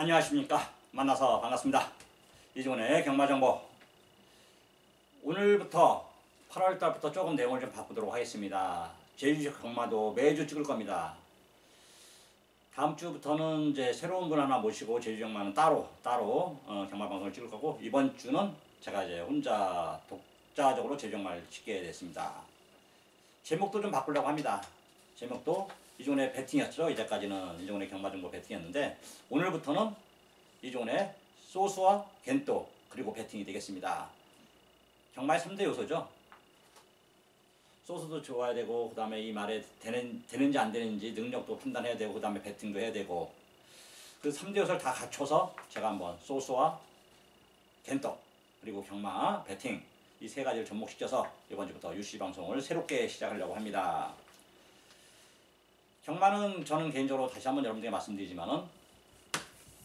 안녕하십니까. 만나서 반갑습니다. 이종훈의 경마정보. 오늘부터 8월달부터 조금 내용을 좀 바꾸도록 하겠습니다. 제주식 경마도 매주 찍을 겁니다. 다음 주부터는 이제 새로운 분 하나 모시고 제주 경마는 따로 경마 방송을 찍을 거고, 이번 주는 제가 이제 혼자 독자적으로 제주 경마를 찍게 됐습니다. 제목도 좀 바꾸려고 합니다. 제목도 이종훈의 배팅이었죠. 이제까지는 이종훈의 경마정보 배팅이었는데, 오늘부터는 이종훈의 소스와 겐또 그리고 배팅이 되겠습니다. 경마의 3대 요소죠. 소스도 좋아야 되고, 그 다음에 이 말에 되는지 안 되는지 능력도 판단해야 되고, 그 다음에 배팅도 해야 되고, 그 3대 요소를 다 갖춰서 제가 한번 소스와 겐또 그리고 경마 배팅 이 세 가지를 접목시켜서 이번 주부터 UC 방송을 새롭게 시작하려고 합니다. 경마는 저는 개인적으로 다시 한번 여러분들에게 말씀드리지만은,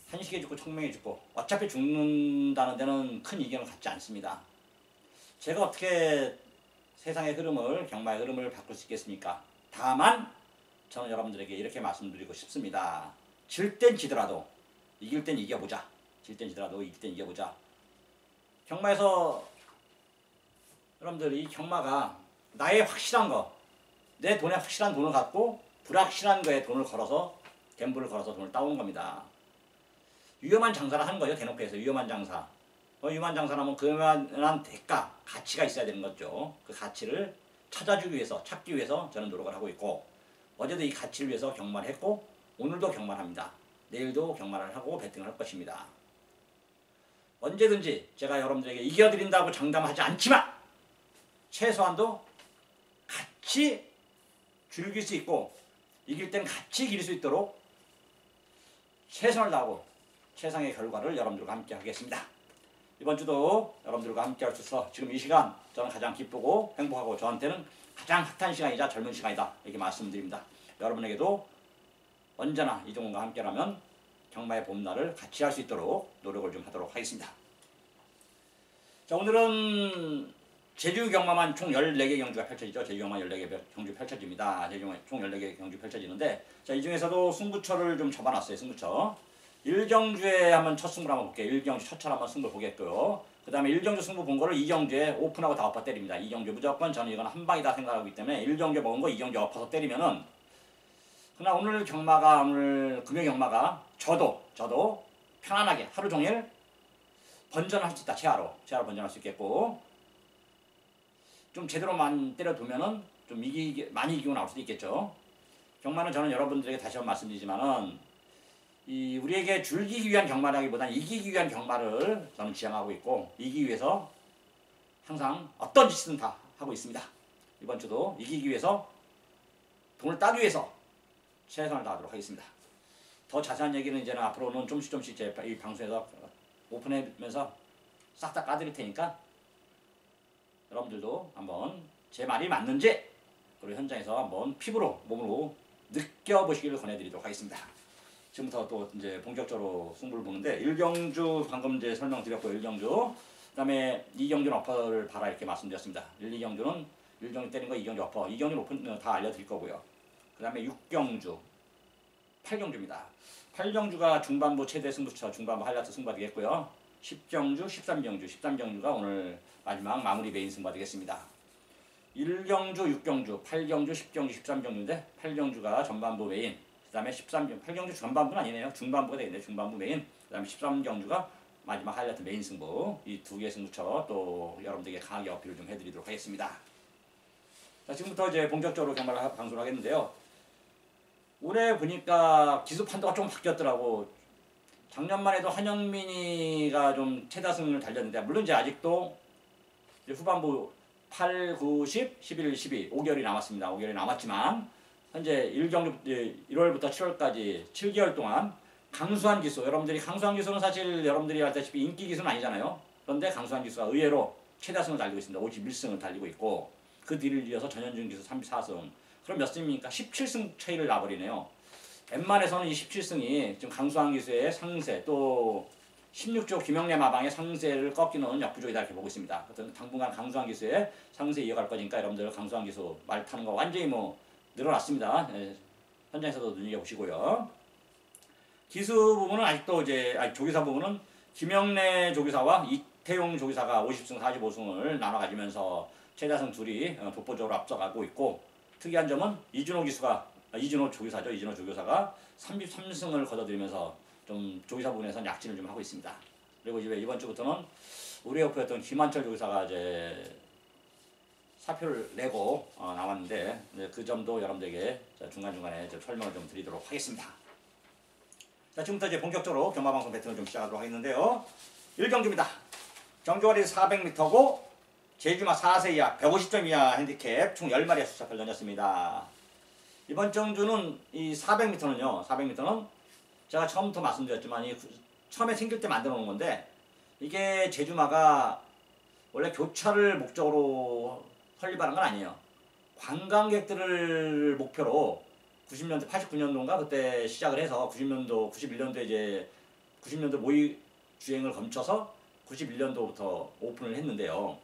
한식에 죽고 청명에 죽고 어차피 죽는다는 데는 큰 이견을 갖지 않습니다. 제가 어떻게 세상의 흐름을, 경마의 흐름을 바꿀 수 있겠습니까? 다만 저는 여러분들에게 이렇게 말씀드리고 싶습니다. 질 땐 지더라도 이길 땐 이겨보자. 질 땐 지더라도 이길 땐 이겨보자. 경마에서 여러분들, 이 경마가 나의 확실한 거, 내 돈에 확실한 돈을 갖고 불확실한 거에 돈을 걸어서, 갬블을 걸어서 돈을 따오는 겁니다. 위험한 장사를 하는 거죠. 대놓고 해서 위험한 장사. 위험한 장사를 하면 그만한 대가, 가치가 있어야 되는 거죠. 그 가치를 찾기 위해서 저는 노력을 하고 있고, 어제도 이 가치를 위해서 경마를 했고, 오늘도 경마를 합니다. 내일도 경마를 하고 배팅을 할 것입니다. 언제든지 제가 여러분들에게 이겨드린다고 장담하지 않지만, 최소한도 같이 즐길 수 있고, 이길 땐 같이 이길 수 있도록 최선을 다하고 최상의 결과를 여러분들과 함께 하겠습니다. 이번 주도 여러분들과 함께 할 수 있어 지금 이 시간 저는 가장 기쁘고 행복하고, 저한테는 가장 핫한 시간이자 젊은 시간이다, 이렇게 말씀드립니다. 여러분에게도 언제나 이종훈과 함께라면 경마의 봄날을 같이 할 수 있도록 노력을 좀 하도록 하겠습니다. 자, 오늘은 제주 경마만 총 14개 경주가 펼쳐지죠. 제주 경마 14개 경주 펼쳐집니다. 제주 경마 총 14개 경주 펼쳐지는데, 자, 이 중에서도 승부처를 좀 잡아놨어요. 승부처. 1경주에 한번 첫 승부를 한번 볼게요. 1경주 첫 차를 한번 승부를 보겠고요. 그 다음에 1경주 승부 본 거를 2경주에 오픈하고 다 엎어 때립니다. 2경주 무조건 저는 이건 한 방이다 생각하기 때문에 1경주에 먹은 거 2경주에 엎어서 때리면은, 그러나 오늘 경마가, 오늘 금요 경마가 저도 편안하게 하루 종일 번전을 할 수 있다. 최하로 번전할 수 있겠고, 좀 제대로만 때려두면은 좀 많이 이기고 나올 수도 있겠죠. 경마는 저는 여러분들에게 다시 한번 말씀드리지만은, 우리에게 즐기기 위한 경마라기보다는 이기기 위한 경마를 저는 지향하고 있고, 이기기 위해서 항상 어떤 짓이든 다 하고 있습니다. 이번 주도 이기기 위해서, 돈을 따기 위해서 최선을 다하도록 하겠습니다. 더 자세한 얘기는 이제는 앞으로는 조금씩 제 이 방송에서 오픈하면서 싹 다 까드릴 테니까, 여러분들도 한번 제 말이 맞는지, 그리고 현장에서 한번 피부로, 몸으로 느껴보시기를 권해드리도록 하겠습니다. 지금부터 또 이제 본격적으로 승부를 보는데, 1경주 방금 이제 설명드렸고, 1경주, 그 다음에 2경주는 어퍼를 봐라, 이렇게 말씀드렸습니다. 2경주는 1경주 때린 거 2경주 어퍼, 2경주는 오픈 다 알려드릴 거고요. 그 다음에 6경주, 8경주입니다. 8경주가 중반부 최대 승부처, 중반부 하이라이트 승부가 되겠고요. 10경주, 13경주가 오늘 마지막 마무리 메인 승부가 되겠습니다. 1경주, 6경주, 8경주, 10경주, 13경주인데 8경주가 전반부 메인, 그 다음에 13경주, 8경주 전반부는 아니네요. 중반부가 되겠네요. 중반부 메인, 그 다음에 13경주가 마지막 하이라이트 메인 승부. 이 두 개의 승부처 또 여러분들에게 강하게 어필을 좀 해드리도록 하겠습니다. 자, 지금부터 이제 본격적으로 경마를 방송을 하겠는데요. 올해 보니까 기수 판도가 좀 바뀌었더라고. 작년만 해도 한영민이가 좀 최다승을 달렸는데, 물론 이제 아직도 이제 후반부 8, 9, 10, 11, 12 5개월이 남았습니다. 5개월이 남았지만 현재 1월부터 7월까지 7개월 동안 강수한 기수, 여러분들이 강수한 기수는 사실 여러분들이 알다시피 인기 기수는 아니잖아요. 그런데 강수한 기수가 의외로 최다승을 달리고 있습니다. 51승을 달리고 있고, 그 뒤를 이어서 전현준 기수 34승. 그럼 몇 승입니까? 17승 차이를 나버리네요. 웬만해서는 이 17승이 지금 강수한 기수의 상세, 또 16조 김영래 마방의 상세를 꺾이는 역부족이다, 이렇게 보고 있습니다. 당분간 강수한 기수의 상세 이어갈 거니까 여러분들 강수한 기수 말 타는 거 완전히 늘어났습니다. 현장에서도 눈여겨보시고요. 기수 부분은 아직도 이제 조기사 부분은 김영래 조기사와 이태용 조기사가 50승 45승을 나눠 가지면서 최다승 둘이 독보적으로 앞서가고 있고, 특이한 점은 이준호 조기사죠. 이준호 조교사가 33승을 거둬들이면서 좀 조기사 부분에서는 약진을 좀 하고 있습니다. 그리고 이제 이번 주부터는 우리 옆에였던 김한철 조기사가 이제 사표를 내고 나왔는데, 그 점도 여러분들에게 중간중간에 설명을 좀 드리도록 하겠습니다. 자, 지금부터 이제 본격적으로 경마방송 배틀을 좀 시작하도록 하겠는데요. 1경주입니다. 정주거리 400m고 제주마 4세 이하 150점 이하 핸디캡 총 10마리의 수사표를 던졌습니다. 이번 정주는 이 400m는요. 400m는 제가 처음부터 말씀드렸지만 처음에 생길 때 만들어 놓은 건데, 이게 제주마가 원래 교차를 목적으로 설립하는 건 아니에요. 관광객들을 목표로 90년대 89년도인가 그때 시작을 해서 90년도 91년도에 이제 90년도 모의 주행을 거쳐서 91년도부터 오픈을 했는데요.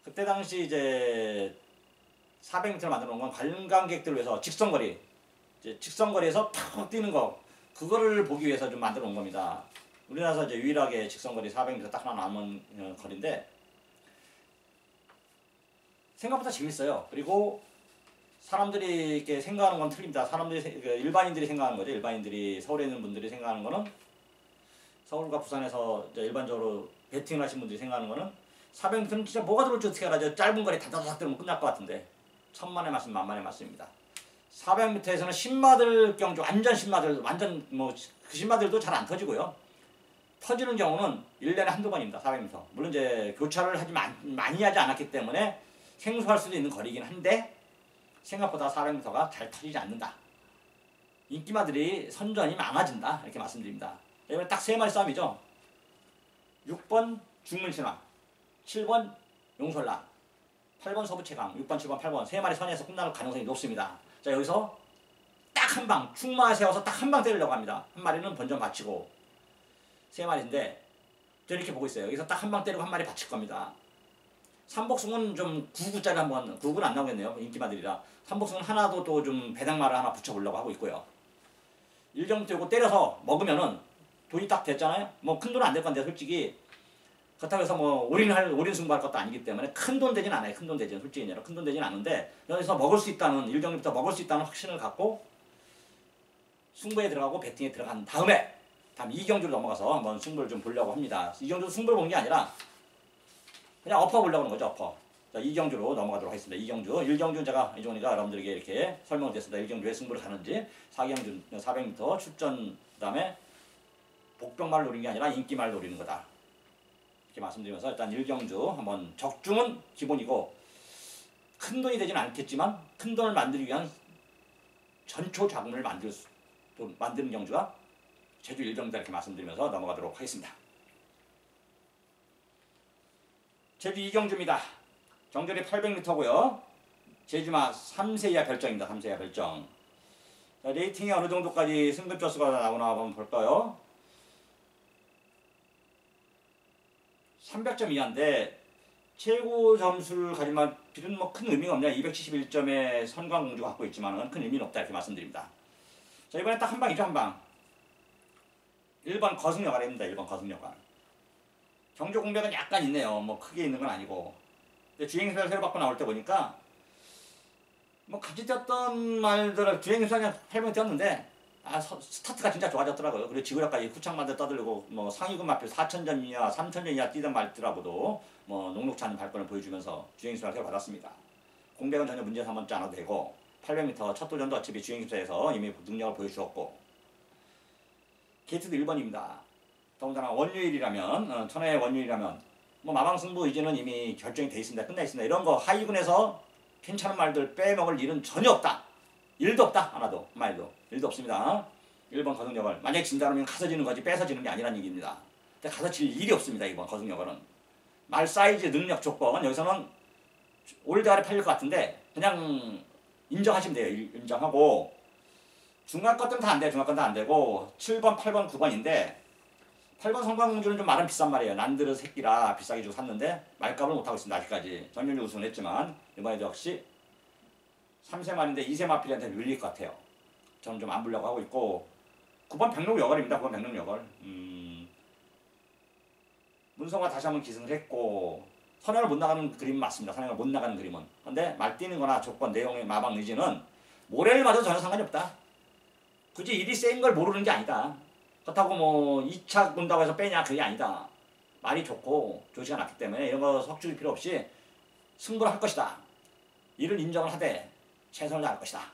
그때 당시 이제 400m를 만들어 놓은 건 관광객들을 위해서 직선거리, 이제 직선거리에서 탁 뛰는 거, 그거를 보기 위해서 좀 만들어 놓은 겁니다. 우리나라에서 이제 유일하게 직선거리 400m 딱 하나 남은 거리인데, 생각보다 재밌어요. 그리고 사람들이 이렇게 생각하는 건 틀립니다. 일반인들이 생각하는 거죠. 일반인들이, 서울에 있는 분들이 생각하는 거는, 서울과 부산에서 일반적으로 배팅을 하신 분들이 생각하는 거는 400m는 진짜 뭐가 들어올지 어떻게 알아요. 짧은 거리 다다닥 들으면 끝날 것 같은데, 천만의 말씀 만만의 말씀입니다. 400m에서는 신마들 경주, 완전 신마들, 그 신마들도 잘 안 터지고요. 터지는 경우는 1년에 한두 번입니다. 400m. 물론 이제 교차를 많이 하지 않았기 때문에 생소할 수도 있는 거리긴 한데, 생각보다 400m가 잘 터지지 않는다. 인기마들이 선전이 많아진다. 이렇게 말씀드립니다. 이번에 딱 3마리 싸움이죠. 6번 중문신화, 7번 용설라, 8번 서부채강, 6번, 7번, 8번 3마리 선에서 끝날 가능성이 높습니다. 자, 여기서 딱 한 방, 충마 세워서 딱 한 방 때리려고 합니다. 한 마리는 번전 받치고 3마리인데 저 이렇게 보고 있어요. 여기서 딱 한 방 때리고 한 마리 받칠 겁니다. 삼복승은 좀 99짜리 한번, 99는 안 나오겠네요. 인기마들이라. 삼복승은 하나도 또 좀 배당마를 하나 붙여보려고 하고 있고요. 1경부터 이거 때려서 먹으면은 돈이 딱 됐잖아요. 뭐 큰 돈은 안 될 건데 솔직히. 그렇다고 해서 뭐 올인 승부할 것도 아니기 때문에 큰 돈 되진 않아요. 큰 돈 되진, 솔직히 얘기하면 큰 돈 되진 않는데, 여기서 먹을 수 있다는, 1경기부터 먹을 수 있다는 확신을 갖고 승부에 들어가고 배팅에 들어간 다음에 다음 2경주로 넘어가서 한번 승부를 좀 보려고 합니다. 2경주 승부를 보는 게 아니라 그냥 엎어 보려고 하는 거죠. 엎어. 자, 2경주로 넘어가도록 하겠습니다. 2경주. 1경주는 제가 이종훈이가 여러분들에게 이렇게 설명을 드렸습니다. 1경주 왜 승부를 가는지. 4경주 400m 출전, 그 다음에 복병말을 노리는 게 아니라 인기말을 노리는 거다. 이렇게 말씀드리면서 일단 1경주 한번, 적중은 기본이고 큰 돈이 되진 않겠지만 큰 돈을 만들기 위한 전초 자금을 만드는 경주가 제주 1경주다, 이렇게 말씀드리면서 넘어가도록 하겠습니다. 제주 2경주입니다. 정절이 800m고요. 제주마 3세 이하 별정입니다. 3세 이하 별정. 자, 레이팅이 어느 정도까지 승급조수가 나오나 한번 볼까요? 300점 이하인데 최고 점수를 가지만 필은 뭐 큰 의미가 없냐. 271점의 선광공주가 갖고 있지만은 큰 의미는 없다, 이렇게 말씀드립니다. 자, 이번에 딱 한 방이죠. 한 방. 1번 거승여관입니다. 1번 거승여관. 경주 공백은 약간 있네요. 뭐 크게 있는 건 아니고. 근데 주행수를 새로 바꿔 나올 때 보니까 뭐 같이 뛰었던 말들을 주행수를 그냥 8명 뛰었는데 스타트가 진짜 좋아졌더라고요. 그리고 지구력까지 후창만들 떠들고 뭐 상위급 마표 4,000점 이하, 3,000점 이하 뛰던 말들하고도 뭐 녹록치 않은 발권을 보여주면서 주행수를 새로 받았습니다. 공백은 전혀 문제 삼지 않아도 되고, 800m 첫 도전도 어차피 주행수에서 이미 능력을 보여주었고, 게이트도 1번입니다. 더군다나 원유일이라면, 천하의 원유일이라면 뭐 마방승부 의지는 이미 결정이 돼 있습니다. 끝나 있습니다. 이런 거 하위군에서 괜찮은 말들 빼먹을 일은 전혀 없다. 일도 없다. 하나도, 말도. 일도 없습니다. 1번 거승여걸. 만약에 진다면 가서 지는 거지 빼서 지는 게 아니라는 얘기입니다. 근데 가서 질 일이 없습니다. 이번 거승여걸은. 말 사이즈, 능력, 조건, 여기서는 올드하게 팔릴 것 같은데 그냥 인정하시면 돼요. 인정하고, 중간 것들은 다 안 돼요. 중간 건 다 안 되고 7번, 8번, 9번인데 8번 성광공주는 좀 말은 비싼 말이에요. 난드르 새끼라 비싸게 주고 샀는데 말값을 못하고 있습니다. 아직까지. 전년주 우승을 했지만 이번에도 역시 3세 말인데 2세 마필한테 밀릴 것 같아요. 저는 좀 안 보려고 하고 있고, 9번 백록여걸입니다. 9번 백록여걸. 문성호가 다시 한번 기승을 했고 선행을 못 나가는 그림은 맞습니다. 선행을 못 나가는 그림은. 근데 말뛰는 거나 조건, 내용의 마방 의지는 모래를 맞아도 전혀 상관이 없다. 굳이 일이 센 걸 모르는 게 아니다. 그렇다고 뭐 2차 본다고 해서 빼냐 그게 아니다. 말이 좋고 조시가 났기 때문에 이런 거 석죽일 필요 없이 승부를 할 것이다. 이를 인정을 하되 최선을 다할 것이다.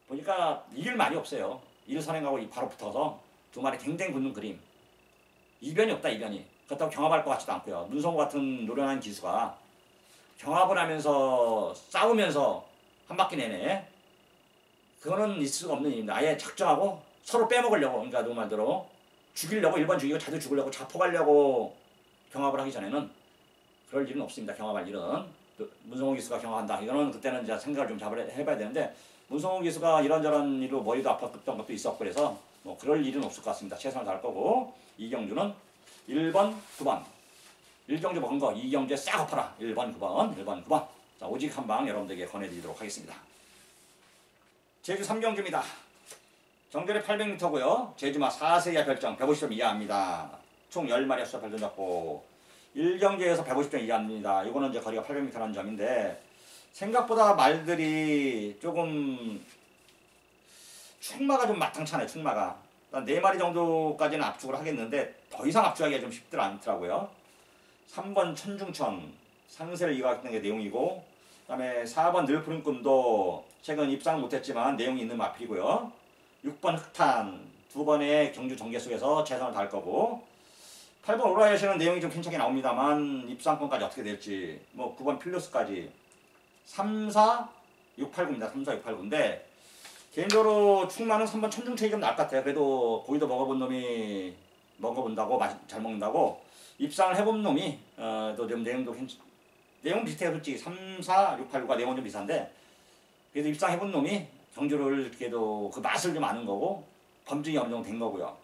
보니까 이길 말이 없어요. 일 선행하고 바로 붙어서 두 마리 댕댕 붙는 그림. 이변이 없다 이변이. 그렇다고 경합할 것 같지도 않고요. 문성호 같은 노련한 기수가 경합을 하면서 싸우면서 한 바퀴 내내 그거는 있을 수가 없는 일입니다. 아예 작정하고 서로 빼먹으려고, 그러니까 그 말대로 죽이려고, 1번 죽이고 자기도 죽으려고 자폭하려고 경합을 하기 전에는 그럴 일은 없습니다. 경합할 일은. 문성호 기수가 경합한다. 이거는 그때는 이제 생각을 좀 해봐야 되는데 문성호 기수가 이런저런 일로 머리도 아팠던 것도 있었고 그래서 뭐 그럴 일은 없을 것 같습니다. 최선을 다할 거고 이경주는 1번, 9번. 1경주 먹은 거 2경주에 싹 엎어라. 1번, 9번, 1번, 9번. 자, 오직 한 방 여러분들에게 권해드리도록 하겠습니다. 제주 3경주입니다. 정절이 800m고요. 제주마 4세 이하 별정 150점 이하입니다. 총 10마리 수사 별점 잡고 1경주에서 150점 이하입니다. 이거는 이제 거리가 800m라는 점인데 생각보다 말들이 조금 충마가 좀 마땅찮아요. 충마가. 4마리 정도까지는 압축을 하겠는데 더 이상 압축하기가 좀 쉽지 않더라고요. 3번 천중천 상세를 이어갔던 게 내용이고 그 다음에 4번 늘푸른 꿈도 최근 입상은 못했지만 내용이 있는 마필이고요. 6번 흑탄 2번의 경주 전개 속에서 최선을 다할 거고 8번 오라이시는 내용이 좀 괜찮게 나옵니다만 입상권까지 어떻게 될지 뭐 9번 필로스까지 3, 4, 6, 8, 9입니다. 3, 4, 6, 8, 9인데 개인적으로 충만은 3번 천중천이 좀 나을 것 같아요. 그래도 고기도 먹어본 놈이 먹어본다고 잘 먹는다고 입상을 해본 놈이 또 좀 내용도 내용 비슷해요. 솔직히 3, 4, 6, 8, 9가 내용은 좀 비슷한데 그래도 입상해본 놈이 경주를 그래도 그 맛을 좀 아는 거고 검증이 어느 정도 된 거고요.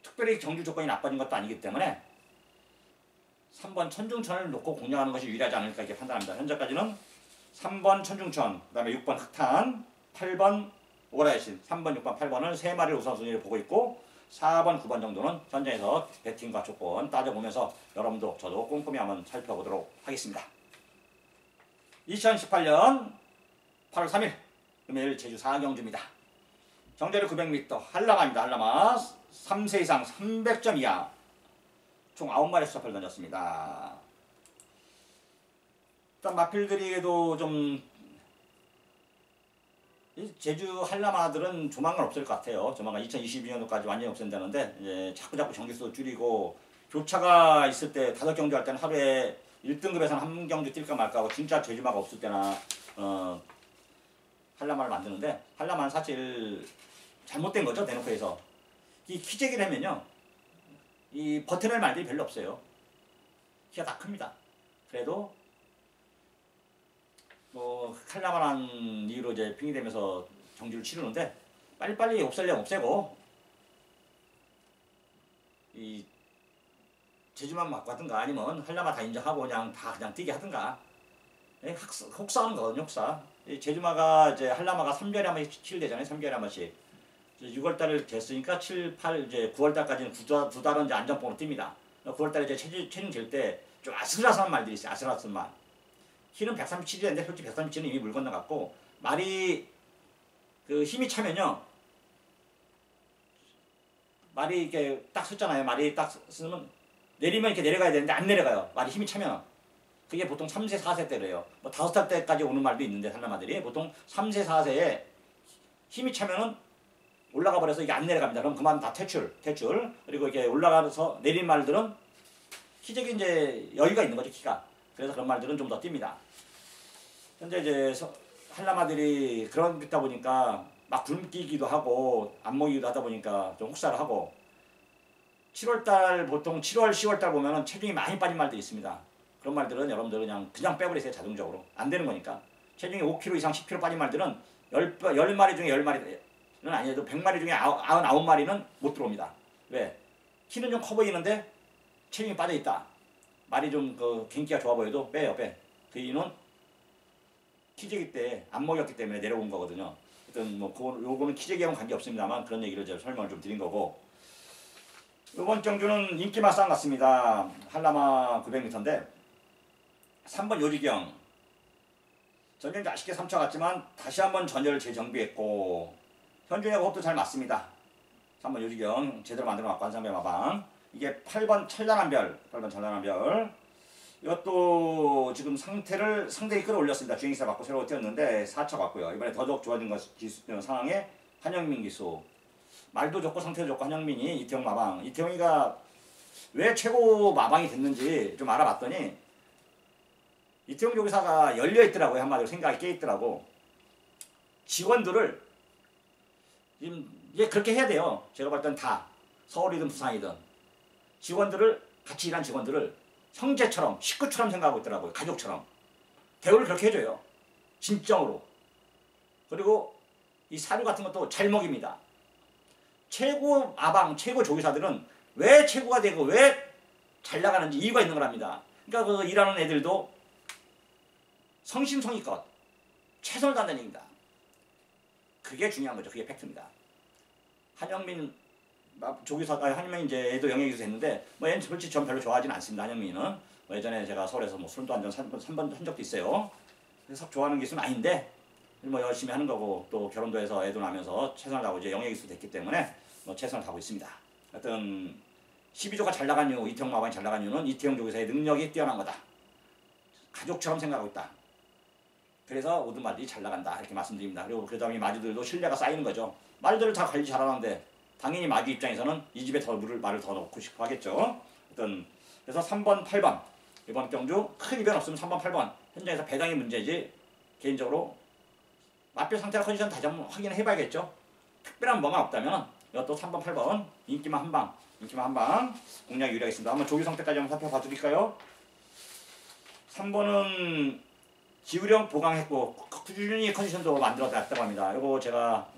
특별히 경주 조건이 나빠진 것도 아니기 때문에 3번 천중천을 놓고 공략하는 것이 유리하지 않을까 이렇게 판단합니다. 현재까지는 3번 천중천, 그 다음에 6번 흑탄, 8번 오라이신, 3번, 6번, 8번을 3마리 우선순위를 보고 있고 4번, 9번 정도는 현장에서 배팅과 조건 따져보면서 여러분도 저도 꼼꼼히 한번 살펴보도록 하겠습니다. 2018년 8월 3일 금요일 제주 4경주입니다. 정제리 900m 한라마입니다. 한라마 3세 이상 300점 이하 총 9마리 수사표를 던졌습니다. 일단 마필들에게도 좀 제주 한라마들은 조만간 없을 것 같아요. 조만간 2022년도까지 완전히 없앤다는데 이제 자꾸 정기수 줄이고 교차가 있을 때 5경주 할 때는 하루에 1등급에서는 한 경주 뛸까 말까 하고 진짜 제주마가 없을 때나 한라마를 만드는데 한라마는 사실 잘못된 거죠. 대놓고 해서 이 키재기를 하면요 이 버텨낼 말들이 별로 없어요. 키가 다 큽니다. 그래도 뭐 한라마란 이유로 이제 핑계대면서 경주를 치르는데 빨리빨리 없애려면 없애고 이 제주만 맞고 하든가 아니면 한라마 다 인정하고 그냥 뛰게 하든가 혹사하는 거거든요. 혹사. 제주마가 이제 한라마가 3개월에 한 번씩 치르되잖아요. 3개월에 한 번씩. 6월달을 됐으니까 7, 8, 이제 9월달까지는 두 달은 이제 안전봉으로 뜁니다. 9월달에 이제 체중 잴 때 좀 아슬아슬한 말들이 있어요. 아슬아슬한 말. 키는 137인데 솔직히 137은 이미 물 건너갔고 말이 그 힘이 차면요. 말이 이렇게 딱 섰잖아요. 말이 딱 쓰면 내리면 이렇게 내려가야 되는데 안 내려가요. 말이 힘이 차면. 그게 보통 3세, 4세 때래요. 뭐 5살 때까지 오는 말도 있는데 한라마들이 보통 3세, 4세에 힘이 차면은 올라가 버려서 이게 안 내려갑니다. 그럼 그만 다 퇴출. 그리고 이렇게 올라가서 내린 말들은 키적인 이제 여유가 있는 거죠, 키가. 그래서 그런 말들은 좀 더 뜁니다. 현재 이제 한라마들이 그러다 보니까 막 굶기기도 하고 안 먹이기도 하다 보니까 좀 혹사를 하고 7월달 보통 7월, 10월달 보면은 체중이 많이 빠진 말들이 있습니다. 그런 말들은 여러분들 그냥 빼버리세요. 자동적으로. 안 되는 거니까. 체중이 5kg 이상 10kg 빠진 말들은 10마리 중에 10마리는 아니어도 100마리 중에 99마리는 못 들어옵니다. 왜? 키는 좀 커 보이는데 체중이 빠져있다. 말이 좀 gen기가 좋아 보여도 빼요. 그 이유는 키재기 때 안 먹였기 때문에 내려온 거거든요. 하여튼 뭐 요거는 키재기하고는 관계 없습니다만 그런 얘기를 제가 설명을 좀 드린 거고. 이번 경주는 인기만 쌍 같습니다. 한라마 900m인데 3번 요지경 전년주 아쉽게 3차 갔지만 다시 한번 전열을 재정비했고 현준이하고 호흡도 잘 맞습니다. 3번 요지경 제대로 만들어 놨고 한상배 마방. 이게 8번 찬란한별, 8번 찬란한별. 이것도 지금 상태를 상당히 끌어올렸습니다. 주행기사 받고 새로 뛰었는데 4차 갔고요. 이번에 더더욱 좋아진 상황에 한영민 기수. 말도 좋고 상태도 좋고 한영민이 이태용 마방. 이태용이가 왜 최고 마방이 됐는지 좀 알아봤더니 이태용 조기사가 열려있더라고요. 한마디로 생각이 깨있더라고. 직원들을 이제 그렇게 해야 돼요. 제가 볼 땐 다 서울이든 부산이든 직원들을 같이 일한 직원들을 형제처럼 식구처럼 생각하고 있더라고요. 가족처럼. 대우를 그렇게 해줘요. 진정으로. 그리고 이 사료 같은 것도 잘 먹입니다. 최고 아방, 최고 조기사들은 왜 최고가 되고 왜 잘 나가는지 이유가 있는 거랍니다. 그러니까 그 일하는 애들도 성심성의껏 최선을 다하는 얘기입니다. 그게 중요한 거죠. 그게 팩트입니다. 한영민 한영민 이제 애도 영예기수 했는데 뭐 얘는 솔직히 전 별로 좋아하지는 않습니다. 한영민은 뭐 예전에 제가 서울에서 뭐 술도 한잔 3번 한 적도 있어요. 그래서 좋아하는 기수는 아닌데 뭐 열심히 하는 거고 또 결혼도 해서 애도 나면서 최선을 다하고 이제 영예기수 됐기 때문에 뭐 최선을 다하고 있습니다. 하여튼 12조가 잘 나간 이유, 이태용 마방이 잘 나간 이유는 이태용 조기사의 능력이 뛰어난 거다. 가족처럼 생각하고 있다. 그래서 모든 말들이 잘 나간다 이렇게 말씀드립니다. 그리고 그 다음에 마주들도 신뢰가 쌓이는 거죠. 말들을 다 관리 잘하는데 당연히 마주 입장에서는 이 집에 더 말을 더 넣고 싶어 하겠죠. 어떤 그래서 3번, 8번 이번 경주 큰 이변 없으면 3번, 8번 현장에서 배당이 문제지 개인적으로 맛별 상태나 컨디션 다시 한번 확인해 봐야겠죠. 특별한 뭐가 없다면 이것도 3번, 8번 인기만 한방 공략이 유리하겠습니다. 한번 조기 상태까지 한번 살펴봐 드릴까요? 3번은 지우령 보강했고 꾸준히 컨디션도 만들어 놨다고 합니다. 이거 제가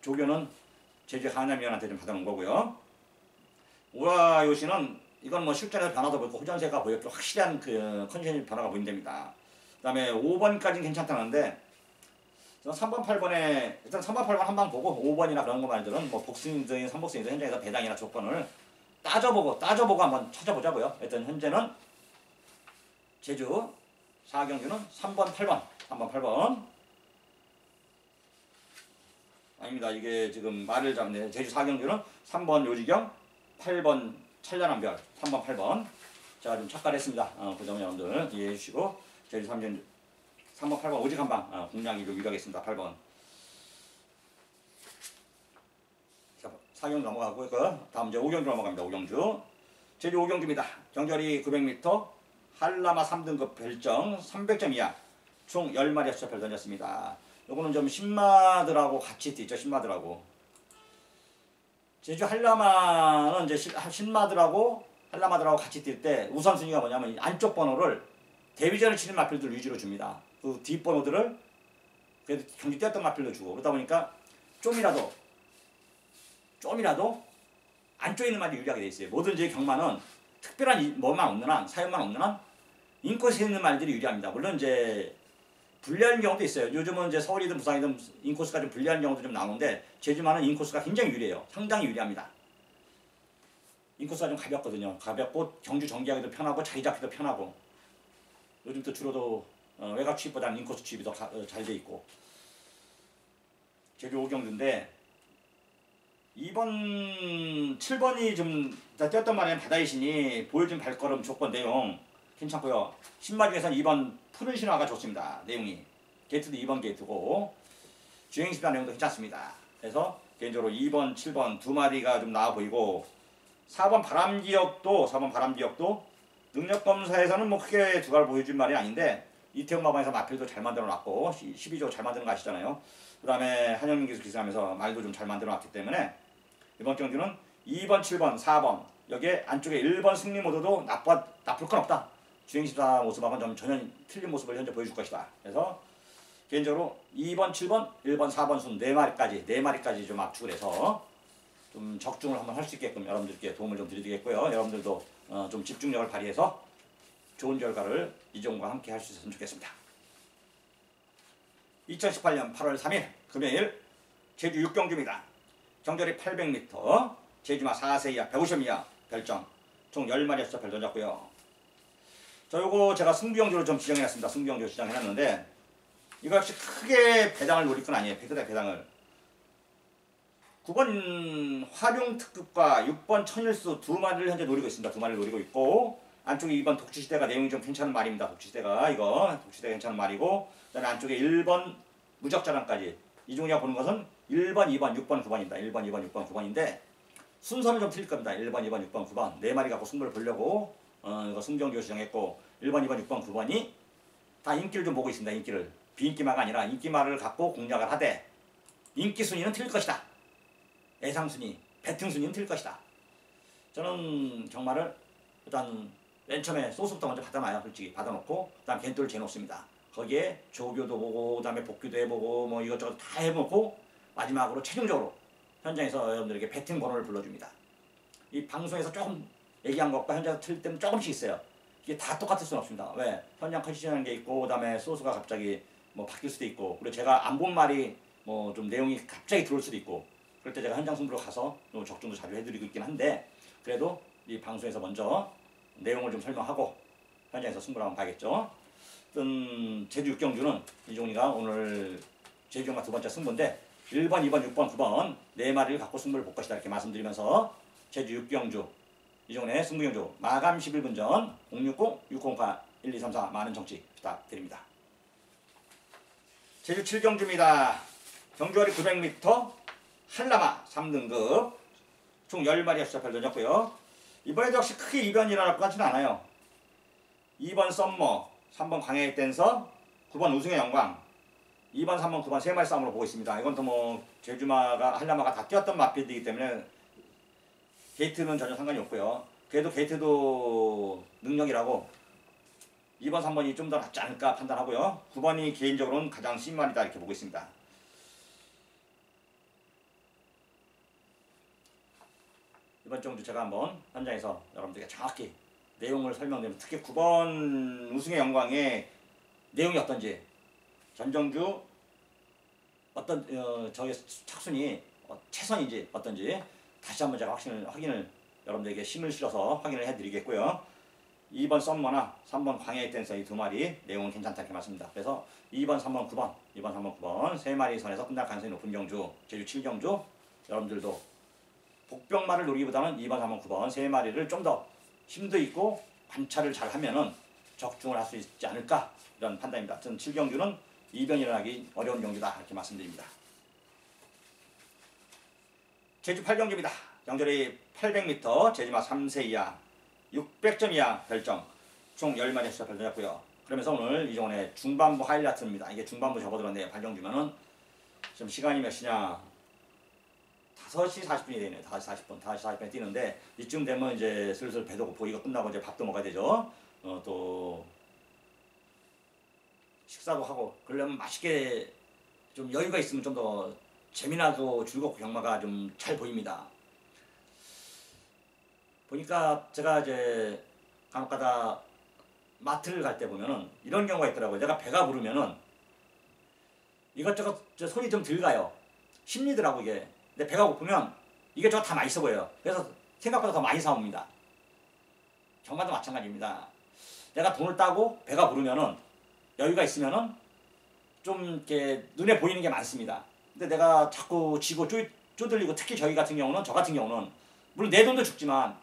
조교는 제주 강남위원한테 좀 받아놓은 거고요. 오라요시는 이건 뭐 실전에서 변화도 보이고 호전세가 보였고 확실한 그 컨디션 변화가 보인답니다. 그 다음에 5번까지는 괜찮다는데 3번, 8번에 일단 3번, 8번 한 방 보고 5번이나 그런 거 말들은 뭐 복싱이든 3복싱이든 현장에서 배당이나 조건을 따져보고 한번 찾아보자고요. 일단 현재는 제주 4경주는 3번, 8번 아닙니다. 이게 지금 말을 잡네. 제주 4경주는 3번 요지경, 8번 찬란한별, 3번, 8번. 자, 좀 착각했습니다. 그 점은 여러분들 이해해 주시고 제주 3경주 3번, 8번 오직 한방 공략이 좀 유리하겠습니다. 8번. 자, 4경주 넘어가고 다음 이제 5경주 넘어갑니다. 5경주. 제주 5경주입니다. 경절이 900m, 한라마 3등급 별정 300점 이하 총 10마리 수첩을 던졌습니다. 요거는 좀 신마들하고 같이 뛰죠. 신마들하고. 제주 한라마는 이제 신마들하고 한라마들하고 같이 뛸 때 우선순위가 뭐냐면 안쪽 번호를 데뷔전을 치는 마필들 위주로 줍니다. 그 뒷번호들을 그래도 경기 뛰었던 마필로 주고 그러다 보니까 좀이라도 안쪽에 있는 말이 유리하게 돼 있어요. 뭐든지 경마는 특별한 뭐만 없는 한 사연만 없는 한 인코스에 있는 말들이 유리합니다. 물론 이제 불리한 경우도 있어요. 요즘은 이제 서울이든 부산이든 인코스가 좀 불리한 경우도 좀 나오는데 제주만은 인코스가 굉장히 유리해요. 상당히 유리합니다. 인코스가 좀 가볍거든요. 가볍고 경주 전개하기도 편하고 자리 잡기도 편하고 요즘 또 주로도 외곽 취입보다는 인코스 취입이 더 잘 돼 있고 제주 5경주인데 2번 7번이 좀 뛰었던 말에는 바다의 신이 보여준 발걸음 조건 내용 괜찮고요. 신마 중에서는 2번 푸른 신화가 좋습니다. 내용이 게이트도 2번 게이트고 주행신화 내용도 괜찮습니다. 그래서 개인적으로 2번 7번 두 마리가 좀 나아 보이고 4번 바람지역도 능력검사에서는 뭐 크게 두가를 보여준 말이 아닌데 이태용 마방에서 마필도 잘 만들어 놨고 12조 잘 만드는 거 아시잖아요. 그 다음에 한영민 기수 기사하면서 말도 좀 잘 만들어 놨기 때문에 이번 경기는 2번 7번 4번 여기에 안쪽에 1번 승리 모드도 나쁠 건 없다. 주행시사 모습하고는 좀 전혀 틀린 모습을 현재 보여줄 것이다. 그래서 개인적으로 2번 7번 1번 4번 순 4마리까지 좀 압축을 해서 좀 적중을 한번 할 수 있게끔 여러분들께 도움을 좀 드리겠고요. 여러분들도 좀 집중력을 발휘해서 좋은 결과를 이종과 함께 할 수 있었으면 좋겠습니다. 2018년 8월 3일 금요일 제주 6경주입니다. 경절이 800m, 제주마 4세 이하 150m 이하 별점 총 10마리에서 별 던졌고요. 요거 제가 승부경주로 좀 지정해놨습니다. 승부경주로 지정해놨는데 이거 역시 크게 배당을 노릴 건 아니에요. 크게 배당을 9번 활용특급과 6번 천일수 두 마리를 현재 노리고 있습니다. 두 마리를 노리고 있고 안쪽에 2번 독주시대가 내용이 좀 괜찮은 말입니다. 독주시대가 괜찮은 말이고 그다음에 안쪽에 1번 무적자랑까지 이종이가 보는 것은 1번, 2번, 6번, 9번입니다. 1번, 2번, 6번, 9번인데 순서는 좀 틀릴 겁니다. 1번, 2번, 6번, 9번 네 마리 갖고 승부를 보려고 이거 승경주로 지정했고 1번, 2번, 6번, 9번이 다 인기를 좀 보고 있습니다. 인기를 비인기마가 아니라 인기마를 갖고 공략을 하되 인기 순위는 틀릴 것이다. 예상 순위, 배팅 순위는 틀릴 것이다. 저는 정말을 일단 맨 처음에 소스부터 먼저 받아놔요. 솔직히 받아놓고 그 다음 겐토를 재놓습니다. 거기에 조교도 보고 그 다음에 복귀도 해보고 뭐 이것저것 다 해보고 마지막으로 최종적으로 현장에서 여러분들에게 배팅 번호를 불러줍니다. 이 방송에서 조금 얘기한 것과 현장에서 틀릴 때는 조금씩 있어요. 이게 다 똑같을 수는 없습니다. 왜? 현장 컨디션하는 게 있고 그 다음에 소스가 갑자기 뭐 바뀔 수도 있고 그리고 제가 안 본 말이 뭐 좀 내용이 갑자기 들어올 수도 있고 그럴 때 제가 현장 승부로 가서 좀 적중도 자주 해드리고 있긴 한데 그래도 이 방송에서 먼저 내용을 좀 설명하고 현장에서 승부를 한번 봐야겠죠. 제주 6경주는 이종이가 오늘 제주경마 두 번째 승부인데 1번, 2번, 6번, 9번 네 마리를 갖고 승부를 볼 것이다 이렇게 말씀드리면서 제주 6경주 이종의 승부경주 마감 11분 전 060-604-1234 많은 정치 부탁드립니다. 제주 7경주입니다. 경주거리 900m 한라마 3등급 총 10마리의 수자표를 던졌고요. 이번에도 역시 크게 이변이 일어날 것 같지는 않아요. 2번 썸머, 3번 광해의 댄서, 9번 우승의 영광 2번, 3번, 9번 세 마리 싸움으로 보고 있습니다. 이건 또 뭐 제주마가 한라마가 다 뛰었던 마필이기 때문에 게이트는 전혀 상관이 없고요. 그래도 게이트도 능력이라고 2번, 3번이 좀 더 낫지 않을까 판단하고요. 9번이 개인적으로는 가장 신말이다 이렇게 보고 있습니다. 이번 정도 제가 한번 현장에서 여러분들에게 정확히 내용을 설명드리면 특히 9번 우승의 영광의 내용이 어떤지 전정주 어떤 저의 착순이 최선인지 어떤지 다시 한번 제가 확인을 여러분들에게 힘을 실어서 확인을 해드리겠고요. 2번 썸머나 3번 광해의 댄서 이 두 마리 내용은 괜찮다 이렇게 말씀입니다. 그래서 2번, 3번, 9번, 2번, 3번, 9번 세 마리 선에서 끝날 가능성이 높은 경주 제주 7경주 여러분들도 복병마를 노리기보다는 2번, 3번, 9번 세 마리를 좀 더 힘도 있고 관찰을 잘 하면은 적중을 할 수 있지 않을까 이런 판단입니다. 저는 7경주는 이변이 일어나기 어려운 경주다 이렇게 말씀드립니다. 제주 8경주입니다. 경절이 800m 제주마 3세 이하 600점 이하 별점 총 10마리 수자 별 던졌고요. 그러면서 오늘 이종원의 중반부 하이라이트입니다. 이게 중반부 접어들었네요. 8경주면은 지금 시간이 몇 시냐 5시 40분이 되네요. 5시 40분, 5시 40분에 뛰는데 이쯤 되면 이제 슬슬 배도 고프고 이거 끝나고 이제 밥도 먹어야 되죠. 또 식사도 하고 그러려면 맛있게 좀 여유가 있으면 좀 더 재미나고 즐겁고 경마가 좀 잘 보입니다. 보니까 제가 이제 간혹가다 마트를 갈 때 보면은 이런 경우가 있더라고요. 내가 배가 부르면은 이것저것 손이 좀 덜 가요. 심리더라고 이게. 근데 배가 고프면 이게저것 다 맛있어 보여요. 그래서 생각보다 더 많이 사옵니다. 경마도 마찬가지입니다. 내가 돈을 따고 배가 부르면은 여유가 있으면은 좀 이렇게 눈에 보이는 게 많습니다. 근데 내가 자꾸 지고 쪼들리고 특히 저 같은 경우는 물론 내 돈도 죽지만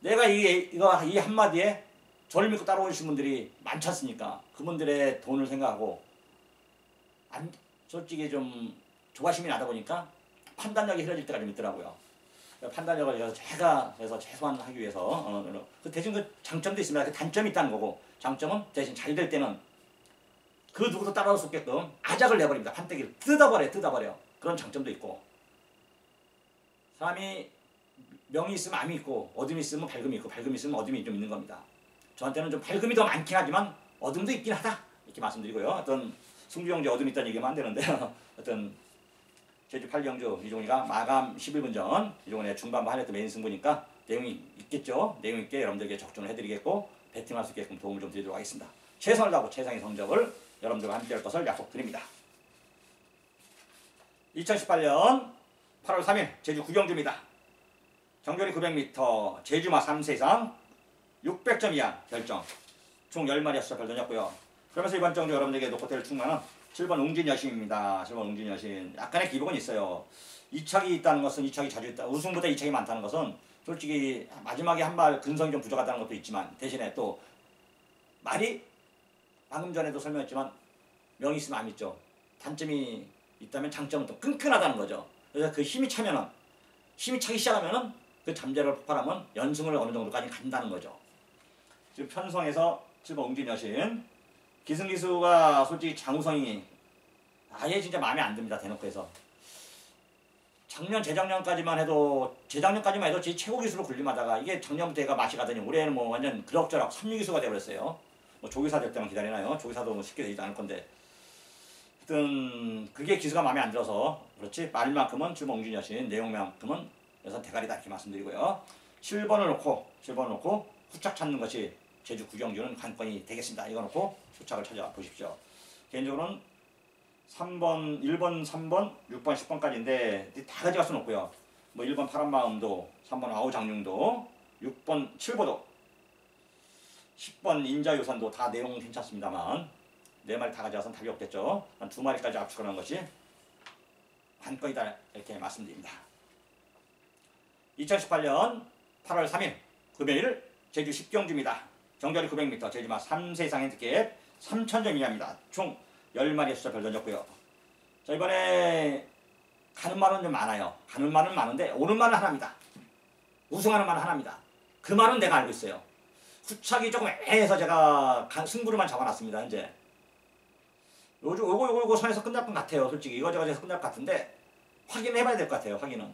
내가 이 한마디에 저를 믿고 따라오신 분들이 많지 않습니까? 그분들의 돈을 생각하고 솔직히 좀 조바심이 나다 보니까 판단력이 흐려질 때가 좀 있더라고요. 판단력을 제가 그래서 최소한 하기 위해서 대신 그 장점도 있습니다. 그 단점이 있다는 거고 장점은 대신 잘 될 때는 그 누구도 따라올 수 없게끔 아작을 내버립니다. 판때기를 뜯어버려. 그런 장점도 있고 사람이 명이 있으면 암이 있고 어둠이 있으면 밝음이 있고 밝음이 있으면 어둠이 좀 있는 겁니다. 저한테는 좀 밝음이 더 많긴 하지만 어둠도 있긴 하다 이렇게 말씀드리고요. 어떤 승부경주에 어둠이 있다는 얘기면 안 되는데요. 어떤 제주 8경주 이종이가 마감 11분 전 이종의 중반부 하이라이트 메인 승부니까 내용이 있겠죠. 내용 있게 여러분들에게 적중을 해드리겠고 배팅할 수 있게끔 도움을 좀 드리도록 하겠습니다. 최선을 다하고 최상의 성적을 여러분들과 함께 할 것을 약속드립니다. 2018년 8월 3일 제주 구경주입니다. 정거리 900m 제주마 3세 이상 600점 이하 결정 총 10마리 수사 별던졌고요. 그러면서 이번 정도 여러분들에게 노코테를 충만한 7번 웅진 여신입니다. 7번 웅진 여신. 약간의 기복은 있어요. 2착이 있다는 것은 2착이 자주 있다. 우승보다 2착이 많다는 것은 솔직히 마지막에 한 발 근성이 좀 부족하다는 것도 있지만 대신에 또 말이 방금 전에도 설명했지만 명이 있으면 안 있죠. 단점이 있다면 장점은 또 끈끈하다는 거죠. 그래서 그 힘이 차기 시작하면은 그 잠재력을 폭발하면 연승을 어느 정도까지 간다는 거죠. 지금 편성에서 7번 웅진 여신 기승기수가 솔직히 장우성이 아예 진짜 마음에 안 듭니다. 대놓고 해서 재작년까지만 해도 제 최고 기수로 군림하다가 이게 작년부터 얘가 맛이 가더니 올해는 뭐 완전 그럭저럭 3류 기수가 되어버렸어요. 뭐 조기사 될 때만 기다리나요? 조기사도 뭐 쉽게 되지도 않을 건데 하여튼 그게 기수가 마음에 안 들어서 그렇지 말만큼은 7번 웅진 여신 내용만큼은 여선 대가리다 이렇게 말씀드리고요. 7번을 놓고 후착 찾는 것이 제주 구경주는 관건이 되겠습니다. 이거 놓고 후착을 찾아보십시오. 개인적으로는 3번, 1번, 3번, 6번, 10번까지인데 다 가져갈 수는 없고요. 뭐 1번 파란마음도, 3번 아우장룡도, 6번 7보도, 10번 인자유산도 다 내용은 괜찮습니다만 4마리 다 가져가서는 답이 없겠죠. 한 2마리까지 압축하는 것이 관건이다 이렇게 말씀드립니다. 2018년 8월 3일 금요일 제주 10경주입니다. 정거리 900m 제주마 3세 이상 핸디캡 3000점 이하입니다. 총 10마리의 숫자 별 던졌고요. 자, 이번에 가는 말은 좀 많아요. 가는 말은 많은데 오는 말은 하나입니다. 우승하는 말은 하나입니다. 그 말은 내가 알고 있어요. 후착이 조금 애해서 제가 승부를만 잡아놨습니다. 현재 요거 선에서 끝날 것 같아요. 솔직히 이거저거 해서 끝날 것 같은데 확인을 해봐야 될 것 같아요. 확인은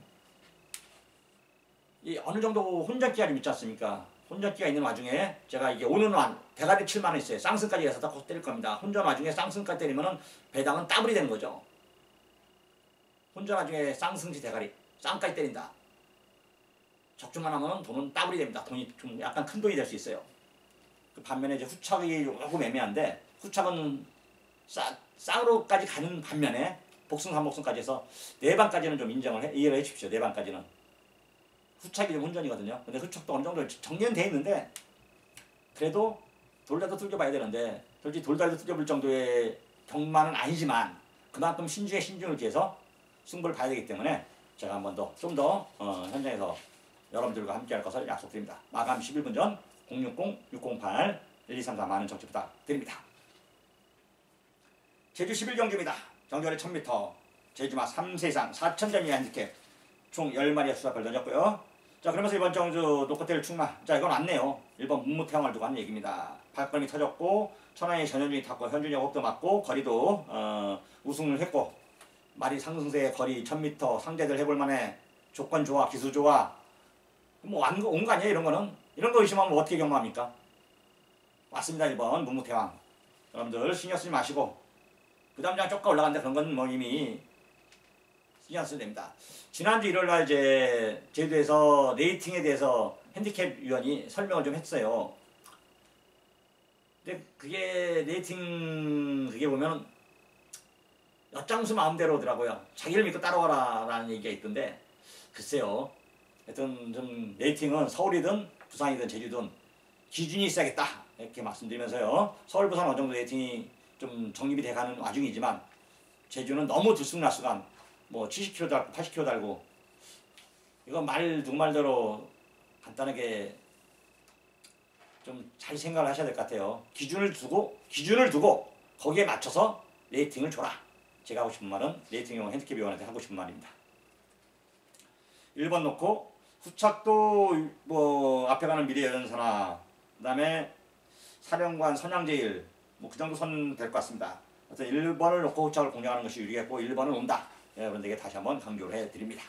이 어느 정도 혼전기가 좀 있지 않습니까? 혼전기가 있는 와중에 제가 이게 오는 대가리 7만원 있어요. 쌍승까지 해서 꼭 때릴 겁니다. 혼전 와중에 쌍승까지 때리면은 배당은 더블이 되는 거죠. 혼전 와중에 쌍승지 대가리 쌍까지 때린다. 적중만 하면은 돈은 더블이 됩니다. 돈이 좀 약간 큰 돈이 될 수 있어요. 그 반면에 이제 후착이 조금 애매한데 후착은 쌍으로까지 가는 반면에 복승 3복승까지 해서 4방까지는 좀 이해를 해 주십시오. 4방까지는. 후착이 좀 혼전이거든요. 근데 후착도 어느 정도 정리는 돼 있는데 그래도 돌달도 뚫겨봐야 되는데 솔직히 돌달도 뚫겨볼 정도의 경마는 아니지만 그만큼 신중에 신중을 기해서 승부를 봐야 되기 때문에 제가 한 번 더 좀 더 현장에서 여러분들과 함께 할 것을 약속드립니다. 마감 11분 전 060-608-1234 많은 정치 부탁드립니다. 제주 11경주입니다. 정거리 1000m 제주마 3세 이상 4000점 이하 핸디캡 총 10마리의 수사 별 던졌고요. 자, 그러면서 이번 정주 노코텔 충마. 자, 이건 왔네요. 1번 문무태왕을 두고 한 얘기입니다. 발걸음이 터졌고 천안이 전현준이 탔고 현준이 호흡도 맞고 거리도 우승을 했고 말이 상승세의 거리 1000m 상대들 해볼 만해 조건 좋아 기수 좋아 뭐 온 거 아니에요. 이런 거는 이런 거 의심하면 뭐 어떻게 경마합니까? 왔습니다. 1번 문무태왕. 여러분들 신경 쓰지 마시고 그 다음 장 쪼까 올라간다 그런 건 뭐 이미 신경 쓰면 됩니다. 지난주 일요일날 제주에서 레이팅에 대해서 핸디캡 위원이 설명을 좀 했어요. 근데 그게 레이팅 그게 보면 엿장수 마음대로더라고요. 자기를 믿고 따라와라 라는 얘기가 있던데 글쎄요. 하여튼 좀 레이팅은 서울이든 부산이든 제주든 기준이 있어야겠다 이렇게 말씀드리면서요. 서울 부산 어느 정도 레이팅이 좀 정립이 돼가는 와중이지만 제주는 너무 들쑥날쑥한 뭐 70kg 달고 80kg 달고 이거 누구 말대로 간단하게 좀 잘 생각을 하셔야 될 것 같아요. 기준을 두고 거기에 맞춰서 레이팅을 줘라. 제가 하고 싶은 말은 레이팅용 핸디캡 위원한테 하고 싶은 말입니다. 1번 놓고 후착도 뭐 앞에 가는 미래연사나 그 다음에 사령관 선양제일 뭐 그 정도 선 될 것 같습니다. 하여튼 1번을 놓고 후착을 공략하는 것이 유리했고 1번은 온다. 여러분들에게 다시 한번 강조를 해드립니다.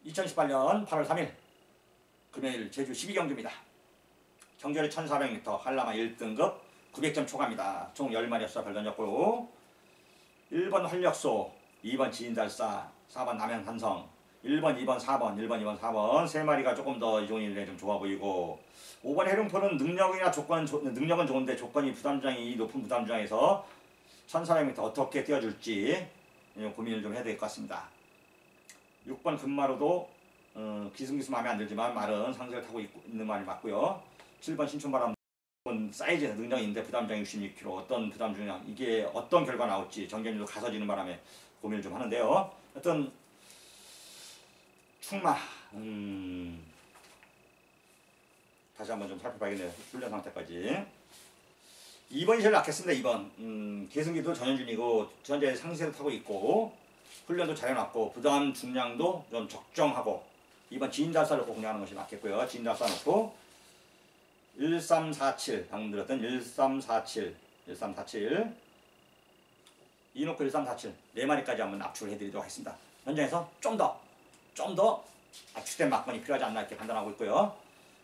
2018년 8월 3일 금요일 제주 12경주입니다. 정거리 1400m 한라마 1등급 900점 초과입니다. 총 10마리 수사 별 던졌고 1번 활력소, 2번 지인달사, 4번 남양산성, 1번, 2번, 4번, 1번, 2번, 4번 3마리가 조금 더 이종일에 좀 좋아 보이고 5번 해룡포는 능력은 좋은데 조건이 높은 부담주장이 높은 부담주장에서 1400m 어떻게 뛰어줄지 고민을 좀 해야 될 것 같습니다. 6번 금마루도 기승기승 마음에 안 들지만 말은 상세를 타고 있는 말이 맞고요. 7번 신촌바람 사이즈에서 능력이 있는데 부담장이 66kg 어떤 부담 중량 이게 어떤 결과 나올지 정견율도 가서지는 바람에 고민을 좀 하는데요. 어떤 충마 다시 한번 좀 살펴봐야겠네요. 훈련 상태까지. 2번이 제일 낫겠습니다. 2번 계승기도 전현준이고 현재 상세를 타고 있고 훈련도 잘해놨고 부담 중량도 좀 적정하고 2번 지인달사 놓고 공략하는 것이 맞겠고요. 지인달사 놓고 1347 방금 들었던 1347 이 놓고 1347 4마리까지 한번 압축을 해드리도록 하겠습니다. 현장에서 좀 더 압축된 막건이 필요하지 않나 이렇게 판단하고 있고요.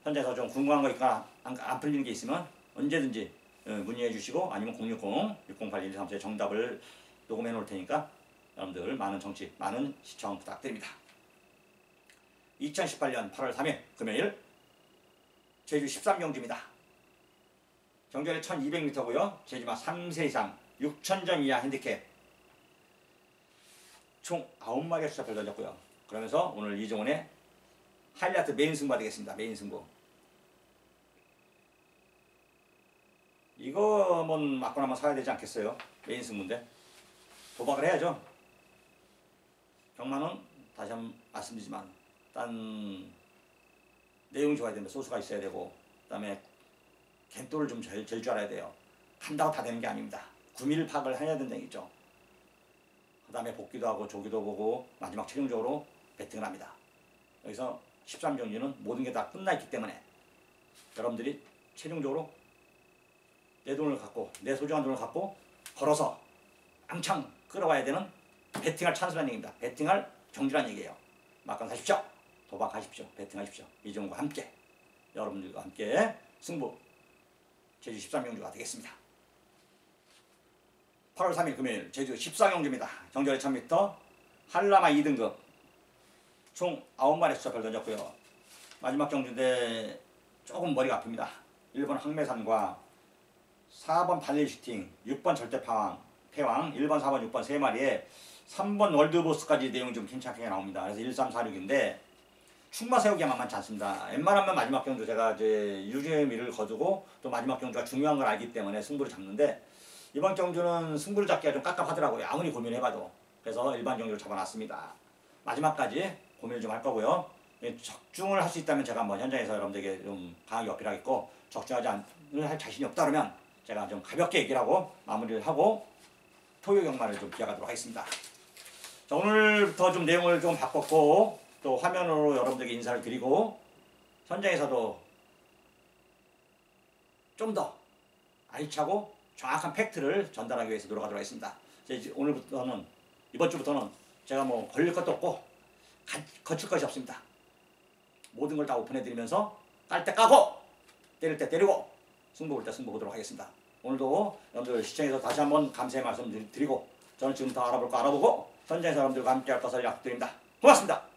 현장에서 좀 궁금한 거 있거나 안 풀리는 게 있으면 언제든지 문의해 주시고 아니면 060-608-123의 정답을 녹음해 놓을 테니까 여러분들 많은 청취, 많은 시청 부탁드립니다. 2018년 8월 3일 금요일 제주 13경주입니다. 경주는 1200m고요. 제주마 3세 이상 6000점 이하 핸디캡 총 9마리의 수작을 던졌고요. 그러면서 오늘 이종훈의 하이라이트 메인 승부가 되겠습니다. 메인 승부. 이거 뭐 맞거나 한번 사야 되지 않겠어요? 메인 승부인데 도박을 해야죠. 경마는 다시 한번 말씀드리지만 일단 내용이 좋아야 됩니다. 소스가 있어야 되고 그 다음에 갯돌을 좀 잴 줄 알아야 돼요. 간다고 다 되는 게 아닙니다. 9mm 파악을 해야 된다는 얘기죠. 그 다음에 복귀도 하고 조기도 보고 마지막 최종적으로 배팅을 합니다. 여기서 13경기는 모든 게 다 끝나 있기 때문에 여러분들이 최종적으로 내 돈을 갖고 내 소중한 돈을 갖고 걸어서 왕창 끌어와야 되는 배팅할 찬스라는 얘기입니다. 배팅할 경주라는 얘기예요. 막강 하십시오. 도박하십시오. 배팅하십시오. 이종과 함께 여러분들과 함께 승부 제주 13경주가 되겠습니다. 8월 3일 금요일 제주 14경주입니다. 정절의 1000m 한라마 2등급 총 9마리 수작을 던졌고요. 마지막 경주인데 조금 머리가 아픕니다. 1번 항매산과 4번 발레 슈팅, 6번 절대패왕, 1번, 4번, 6번 3마리에 3번 월드보스까지 내용이 좀 괜찮게 나옵니다. 그래서 1346인데 충마 세우기가 만만치 않습니다. 웬만하면 마지막 경주 제가 이제 유죄미를 거두고 또 마지막 경주가 중요한 걸 알기 때문에 승부를 잡는데 이번 경주는 승부를 잡기가 좀 깝깝하더라고요. 아무리 고민해봐도. 그래서 일반 경주를 잡아놨습니다. 마지막까지 고민을 좀 할 거고요. 적중을 할 수 있다면 제가 한번 현장에서 여러분들에게 좀 강하게 어필하겠고 적중하지 않을 할 자신이 없다 그러면 제가 좀 가볍게 얘기를 하고 마무리를 하고 토요 경마를 좀 기약하도록 하겠습니다. 자, 오늘부터 좀 내용을 좀 바꿨고 또 화면으로 여러분들에게 인사를 드리고 현장에서도 좀 더 알차고 정확한 팩트를 전달하기 위해서 노력하도록 하겠습니다. 이제 오늘부터는 이번 주부터는 제가 뭐 걸릴 것도 없고 거칠 것이 없습니다. 모든 걸 다 오픈해드리면서 깔 때 까고 때릴 때 때리고 승부 볼 때 승부 보도록 하겠습니다. 오늘도 여러분들 시청해서 다시 한번 감사의 말씀 드리고 저는 지금 더 알아볼 거 알아보고 현장에서 여러분들과 함께 할 것을 약속드립니다. 고맙습니다.